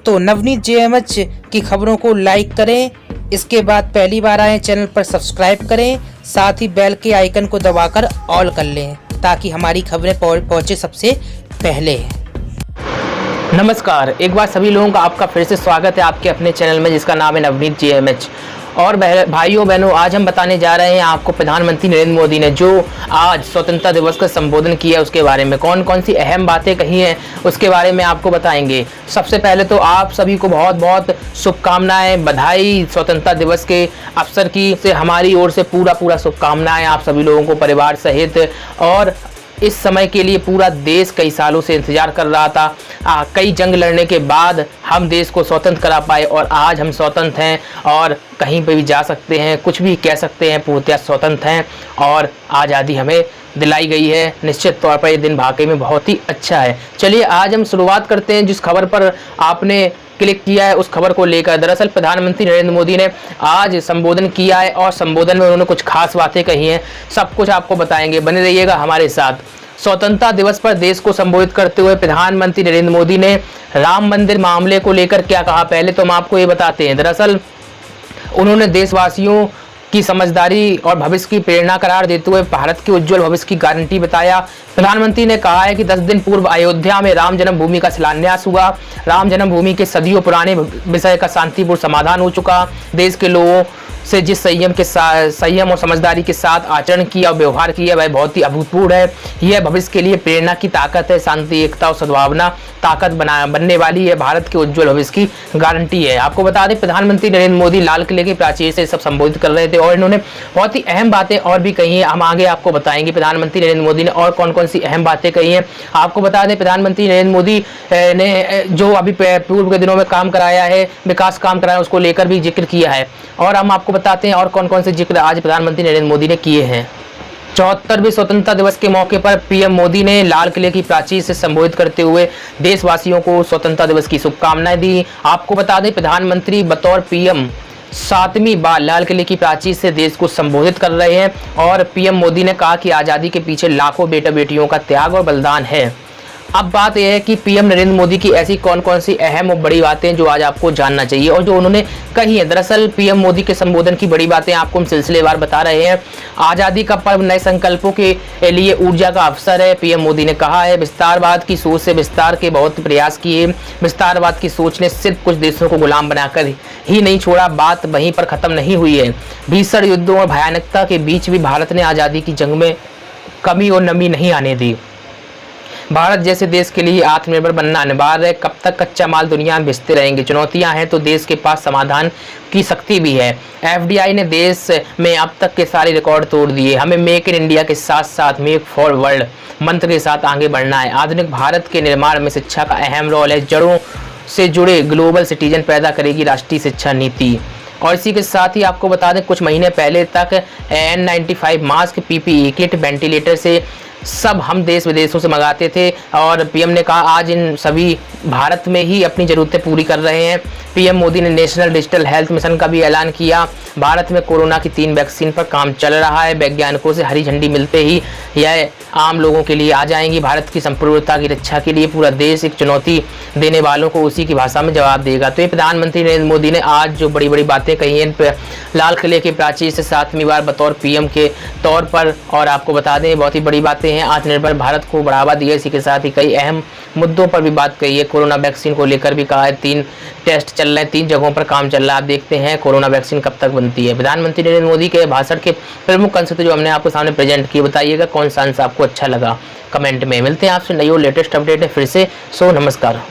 तो नवनीत जेएमएच की खबरों को लाइक करें, इसके बाद पहली बार आए चैनल पर सब्सक्राइब करें, साथ ही बेल के आइकन को दबाकर ऑल कर लें ताकि हमारी खबरें पहुंचे सबसे पहले। नमस्कार, एक बार सभी लोगों का आपका फिर से स्वागत है आपके अपने चैनल में जिसका नाम है नवनीत जेएमएच। और भाइयों बहनों, आज हम बताने जा रहे हैं आपको प्रधानमंत्री नरेंद्र मोदी ने जो आज स्वतंत्रता दिवस का संबोधन किया उसके बारे में कौन कौन सी अहम बातें कही हैं उसके बारे में आपको बताएंगे। सबसे पहले तो आप सभी को बहुत बहुत शुभकामनाएं, बधाई स्वतंत्रता दिवस के अवसर की से हमारी ओर से पूरा शुभकामनाएं आप सभी लोगों को परिवार सहित। और इस समय के लिए पूरा देश कई सालों से इंतजार कर रहा था। कई जंग लड़ने के बाद हम देश को स्वतंत्र करा पाए और आज हम स्वतंत्र हैं और कहीं पे भी जा सकते हैं, कुछ भी कह सकते हैं, पूर्णतः स्वतंत्र हैं और आज़ादी हमें दिलाई गई है। निश्चित तौर पर ये दिन वाकई में बहुत ही अच्छा है। चलिए आज हम शुरुआत करते हैं जिस खबर पर आपने क्लिक किया है उस खबर को लेकर। दरअसल प्रधानमंत्री नरेंद्र मोदी ने आज संबोधन किया है और संबोधन में उन्होंने कुछ खास बातें कही हैं। सब कुछ आपको बताएंगे, बने रहिएगा हमारे साथ। स्वतंत्रता दिवस पर देश को संबोधित करते हुए प्रधानमंत्री नरेंद्र मोदी ने राम मंदिर मामले को लेकर क्या कहा, पहले तो हम आपको ये बताते हैं। दरअसल उन्होंने देशवासियों की समझदारी और भविष्य की प्रेरणा करार देते हुए भारत के उज्जवल भविष्य की गारंटी बताया। प्रधानमंत्री ने कहा है कि 10 दिन पूर्व अयोध्या में राम जन्मभूमि का शिलान्यास हुआ। राम जन्मभूमि के सदियों पुराने विषय का शांतिपूर्ण समाधान हो चुका। देश के लोगों से जिस संयम और समझदारी के साथ आचरण किया और व्यवहार किया वह बहुत ही अभूतपूर्व है। यह भविष्य के लिए प्रेरणा की ताकत है। शांति, एकता और सद्भावना ताकत बनने वाली है। भारत के उज्जवल भविष्य की गारंटी है। आपको बता दें प्रधानमंत्री नरेंद्र मोदी लाल किले के प्राचीर से सब संबोधित कर रहे थे और इन्होंने बहुत ही अहम बातें और भी कही हैं। हम आगे आपको बताएंगे प्रधानमंत्री नरेंद्र मोदी ने और कौन कौन सी अहम बातें कही हैं। आपको बता दें प्रधानमंत्री नरेंद्र मोदी ने जो अभी पूर्व के दिनों में काम कराया है, विकास काम कराया, उसको लेकर भी जिक्र किया है। और हम आपको बताते हैं और कौन कौन से जिक्र आज प्रधानमंत्री नरेंद्र मोदी ने किए हैं। 74वें स्वतंत्रता दिवस के मौके पर पीएम मोदी ने लाल किले की प्राचीर से संबोधित करते हुए देशवासियों को स्वतंत्रता दिवस की शुभकामनाएं दी। आपको बता दें प्रधानमंत्री बतौर पीएम 7वीं बार लाल किले की प्राचीर से देश को संबोधित कर रहे हैं और पीएम मोदी ने कहा कि आज़ादी के पीछे लाखों बेटा बेटियों का त्याग और बलिदान है। अब बात यह है कि पीएम नरेंद्र मोदी की ऐसी कौन कौन सी अहम और बड़ी बातें जो आज आपको जानना चाहिए और जो उन्होंने कही है। दरअसल पीएम मोदी के संबोधन की बड़ी बातें आपको हम सिलसिलेवार बता रहे हैं। आज़ादी का पर्व नए संकल्पों के लिए ऊर्जा का अवसर है। पीएम मोदी ने कहा है विस्तारवाद की सोच से विस्तार के बहुत प्रयास किए। विस्तारवाद की सोच ने सिर्फ कुछ देशों को गुलाम बनाकर ही नहीं छोड़ा, बात वहीं पर खत्म नहीं हुई है। भीषण युद्धों और भयानकता के बीच भी भारत ने आज़ादी की जंग में कमी और नमी नहीं आने दी। भारत जैसे देश के लिए आत्मनिर्भर बनना अनिवार्य है। कब तक कच्चा माल दुनिया में बेचते रहेंगे? चुनौतियां हैं तो देश के पास समाधान की शक्ति भी है। एफडीआई ने देश में अब तक के सारे रिकॉर्ड तोड़ दिए। हमें मेक इन इंडिया के साथ साथ मेक फॉर वर्ल्ड मंत्र के साथ आगे बढ़ना है। आधुनिक भारत के निर्माण में शिक्षा का अहम रोल है। जड़ों से जुड़े ग्लोबल सिटीजन पैदा करेगी राष्ट्रीय शिक्षा नीति। और इसी के साथ ही आपको बता दें कुछ महीने पहले तक N95 mask, PPE kit, ventilator से सब हम देश विदेशों से मंगाते थे और पीएम ने कहा आज इन सभी भारत में ही अपनी ज़रूरतें पूरी कर रहे हैं। पीएम मोदी ने नेशनल डिजिटल हेल्थ मिशन का भी ऐलान किया। भारत में कोरोना की 3 वैक्सीन पर काम चल रहा है। वैज्ञानिकों से हरी झंडी मिलते ही यह आम लोगों के लिए आ जाएंगी। भारत की संप्रभुता की रक्षा के लिए पूरा देश एक चुनौती देने वालों को उसी की भाषा में जवाब देगा। तो ये प्रधानमंत्री नरेंद्र मोदी ने आज जो बड़ी बड़ी बातें कही हैं लाल किले के प्राचीर से 7वीं बार बतौर पीएम के तौर पर, और आपको बता दें बहुत ही बड़ी बातें हैं। आत्मनिर्भर भारत को बढ़ावा दिया। इसी के साथ ही कई अहम मुद्दों पर भी बात कही है। कोरोना वैक्सीन को लेकर भी कहा है 3 टेस्ट चल रहे हैं, 3 जगहों पर काम चल रहा है। आप देखते हैं कोरोना वैक्सीन कब तक बनती है। प्रधानमंत्री नरेंद्र मोदी के भाषण के प्रमुख अंश जो हमने आपको सामने प्रेजेंट किए, बताइएगा कौन सा अंश आपको अच्छा लगा कमेंट में। मिलते हैं आपसे नई और लेटेस्ट अपडेट है फिर से। नमस्कार।